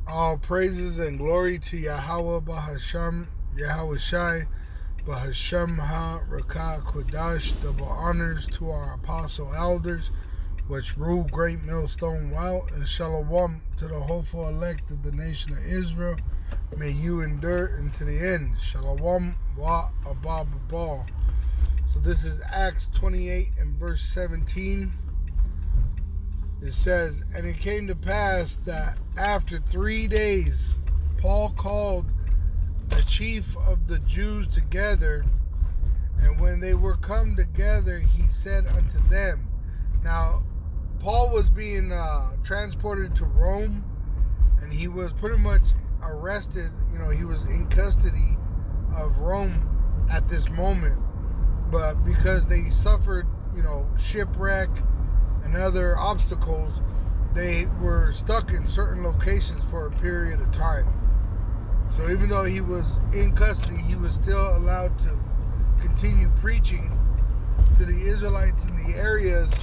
All praises and glory to Yahweh Bahasham, Yahweh Shai, Bahasham Ha Rakah Kodash. Double honors to our apostle elders, which rule great millstone well, and shalom to the hopeful elect of the nation of Israel. May you endure unto the end. Shalom wa abba babal. So this is Acts 28 and verse 17. It says, and it came to pass that after 3 days, Paul called the chief of the Jews together, and when they were come together, he said unto them. Now, Paul was being transported to Rome, and he was pretty much arrested. He was in custody of Rome at this moment, but because they suffered, shipwreck and other obstacles, they were stuck in certain locations for a period of time. So even though he was in custody, he was still allowed to continue preaching to the Israelites in the areas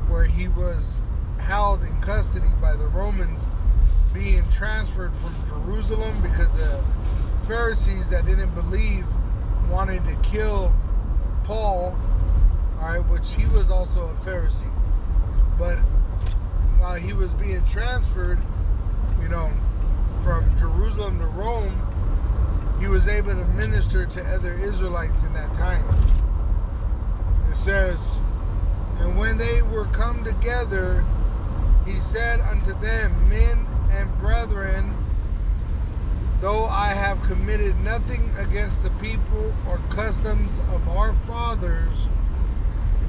where he was held in custody by the Romans, being transferred from Jerusalem because the Pharisees that didn't believe wanted to kill Paul, which he was also a Pharisee. But while he was being transferred, from Jerusalem to Rome, he was able to minister to other Israelites in that time. It says, and when they were come together, he said unto them, men and brethren, though I have committed nothing against the people or customs of our fathers,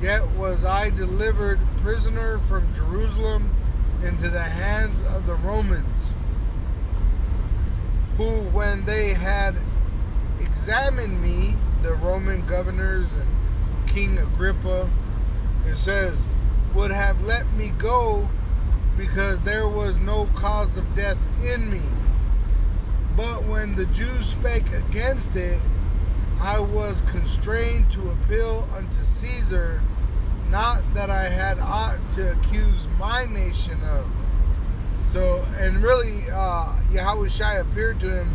yet was I delivered prisoner from Jerusalem into the hands of the Romans, who, when they had examined me, the Roman governors and King Agrippa, it says, would have let me go because there was no cause of death in me. But when the Jews spake against it, I was constrained to appeal unto Caesar, not that I had aught to accuse my nation of. So, and really, Yahweh Shai appeared to him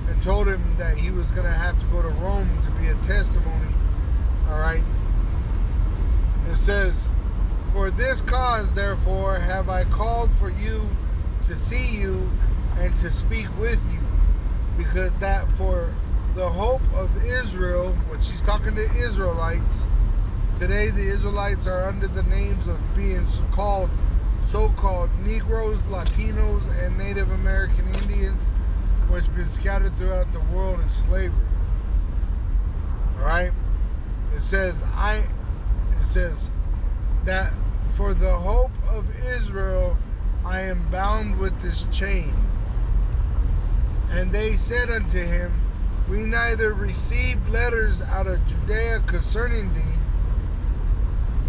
and told him that he was going to have to go to Rome to be a testimony. Alright. It says, for this cause, therefore, have I called for you to see you and to speak with you, because that for the hope of Israel, which he's talking to Israelites. Today the Israelites are under the names of being so-called Negroes, Latinos, and Native American Indians, which have been scattered throughout the world in slavery. Alright? It says that for the hope of Israel I am bound with this chain. And they said unto him, we neither received letters out of Judea concerning thee,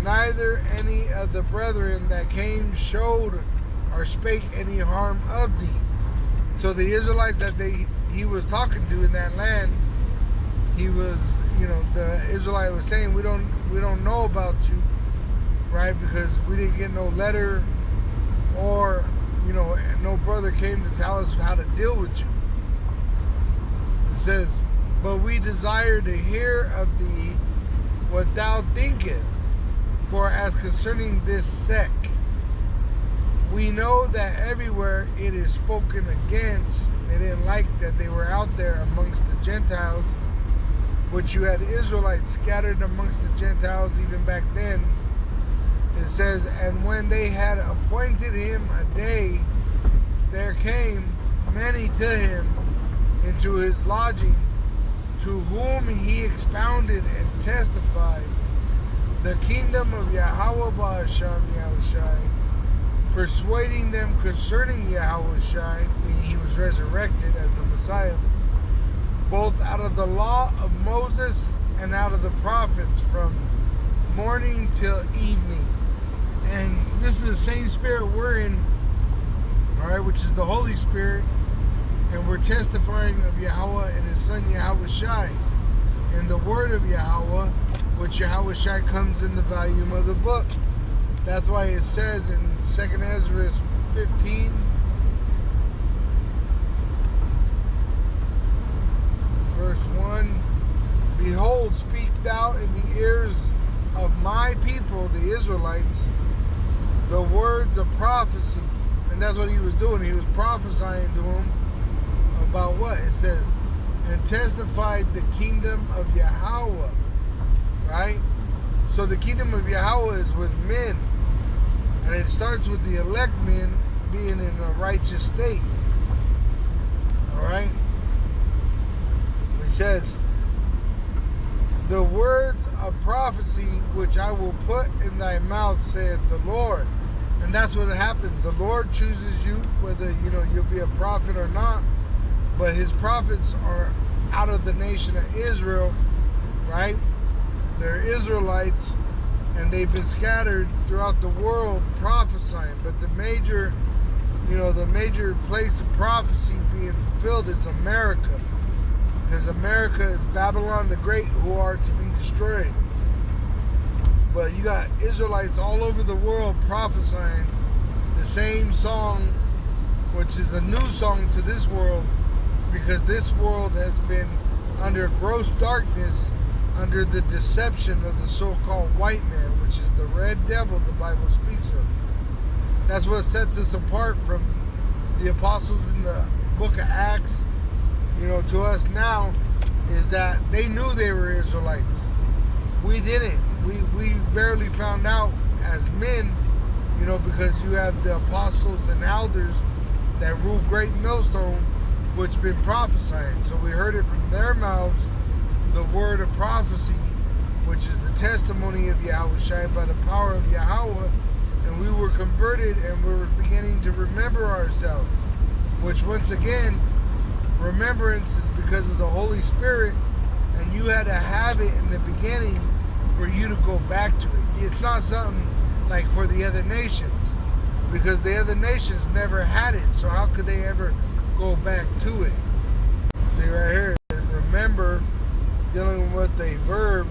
neither any of the brethren that came showed or spake any harm of thee. So the Israelites that he was talking to in that land, he was, the Israelite was saying, we don't know about you, right? Because we didn't get no letter, or no brother came to tell us how to deal with you. It says, but we desire to hear of thee what thou thinkest. For as concerning this sect, we know that everywhere it is spoken against. They didn't like that they were out there amongst the Gentiles, which you had Israelites scattered amongst the Gentiles even back then. It says, and when they had appointed him a day, there came many to him into his lodging, to whom he expounded and testified the kingdom of Yahweh Ba'asham Yahushai, persuading them concerning Yahweh Shai, meaning he was resurrected as the Messiah, both out of the law of Moses and out of the prophets, from morning till evening. And this is the same spirit we're in, alright, which is the Holy Spirit, and we're testifying of Yahweh and his son Yahweh Shai, and the word of Yahweh, which Yahweh Shai comes in the volume of the book. That's why it says in 2nd Ezra 15, prophecy. And that's what he was doing. He was prophesying to him about what? It says, and testified the kingdom of Yahweh. Right? So the kingdom of Yahweh is with men. And it starts with the elect men being in a righteous state. Alright? It says, the words of prophecy which I will put in thy mouth, saith the Lord. And that's what happens. The Lord chooses you, whether you'll be a prophet or not. But his prophets are out of the nation of Israel, right? They're Israelites, and they've been scattered throughout the world prophesying. But the major place of prophecy being fulfilled is America. Because America is Babylon the Great, who are to be destroyed. But you got Israelites all over the world prophesying the same song, which is a new song to this world, because this world has been under gross darkness, under the deception of the so-called white man, which is the red devil the Bible speaks of. That's what sets us apart from the apostles in the book of Acts, to us now, is that they knew they were Israelites. We didn't. We barely found out as men, because you have the apostles and elders that rule Great Millstone, which been prophesying. So we heard it from their mouths, the word of prophecy, which is the testimony of Yahweh by the power of Yahweh, and we were converted, and we were beginning to remember ourselves, which once again, remembrance is because of the Holy Spirit, and you had to have it in the beginning for you to go back to it. It's not something like for the other nations, because the other nations never had it, so how could they ever go back to it? See right here, remember, dealing with the verb,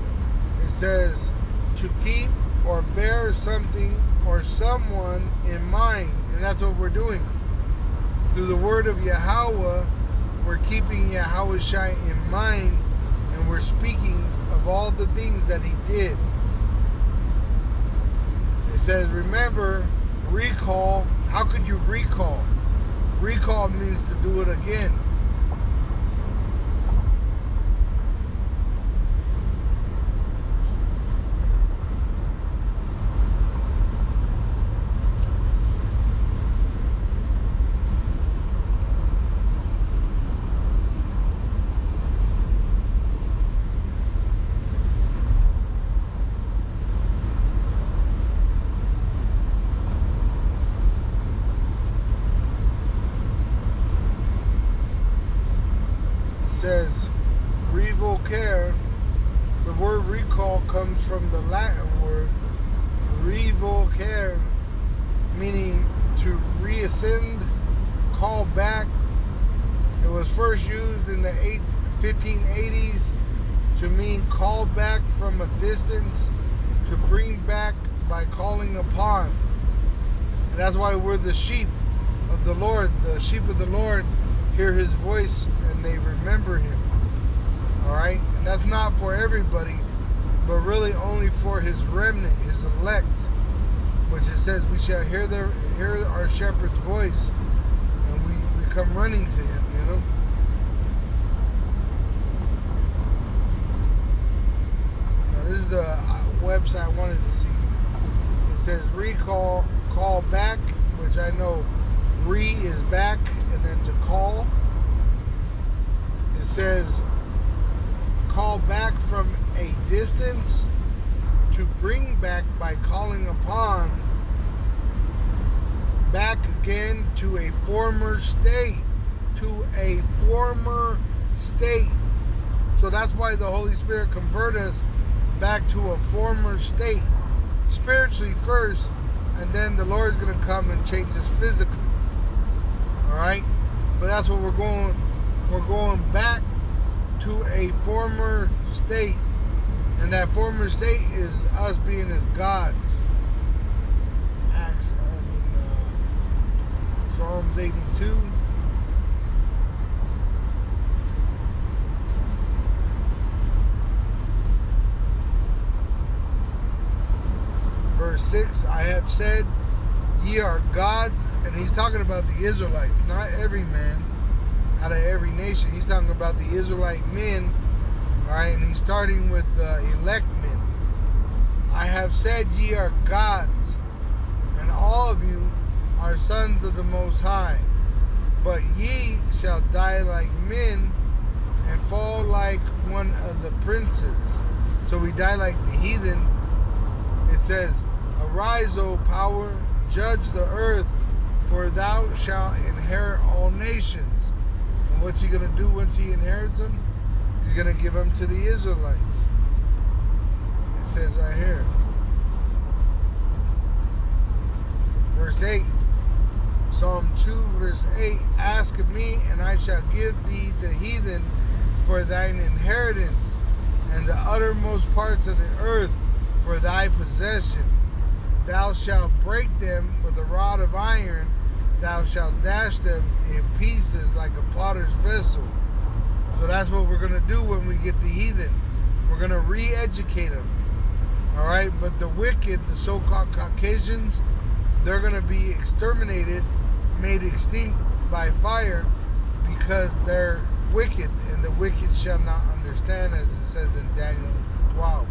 it says to keep or bear something or someone in mind, and that's what we're doing. Through the word of Yahweh, we're keeping Yahweh Shai in mind, and we're speaking of all the things that he did. It says, remember, recall. How could you recall? Recall means to do it again. Says revocare. The word recall comes from the Latin word revocare, meaning to reascend, call back. It was first used in the 1580s to mean call back from a distance, to bring back by calling upon. And that's why we're the sheep of the Lord. The sheep of the Lord hear his voice and they remember him. Alright? And that's not for everybody, but really only for his remnant, his elect, which it says we shall hear our shepherd's voice, and we come running to him, Now this is the website I wanted to see. It says recall, call back, which I know re is back, and then to call. It says call back from a distance, to bring back by calling upon, back again to a former state. To a former state. So that's why the Holy Spirit converted us back to a former state. Spiritually first, and then the Lord's going to come and change us physically. Alright? But that's what we're going. We're going back to a former state. And that former state is us being as gods. Psalms 82. Verse 6, I have said, Ye are gods, and he's talking about the Israelites, not every man out of every nation. He's talking about the Israelite men, all right, and he's starting with the elect men. I have said ye are gods, and all of you are sons of the Most High. But ye shall die like men and fall like one of the princes. So we die like the heathen. It says, arise, O power, judge the earth, for thou shalt inherit all nations. And what's he going to do once he inherits them? He's going to give them to the Israelites. It says right here. Verse 8. Psalm 2 verse 8. Ask of me, and I shall give thee the heathen for thine inheritance, and the uttermost parts of the earth for thy possession. Thou shalt break them with a rod of iron, thou shalt dash them in pieces like a potter's vessel. So that's what we're going to do when we get the heathen. We're going to re-educate them. Alright, but the wicked, the so-called Caucasians, they're going to be exterminated, made extinct by fire, because they're wicked, and the wicked shall not understand, as it says in Daniel 12.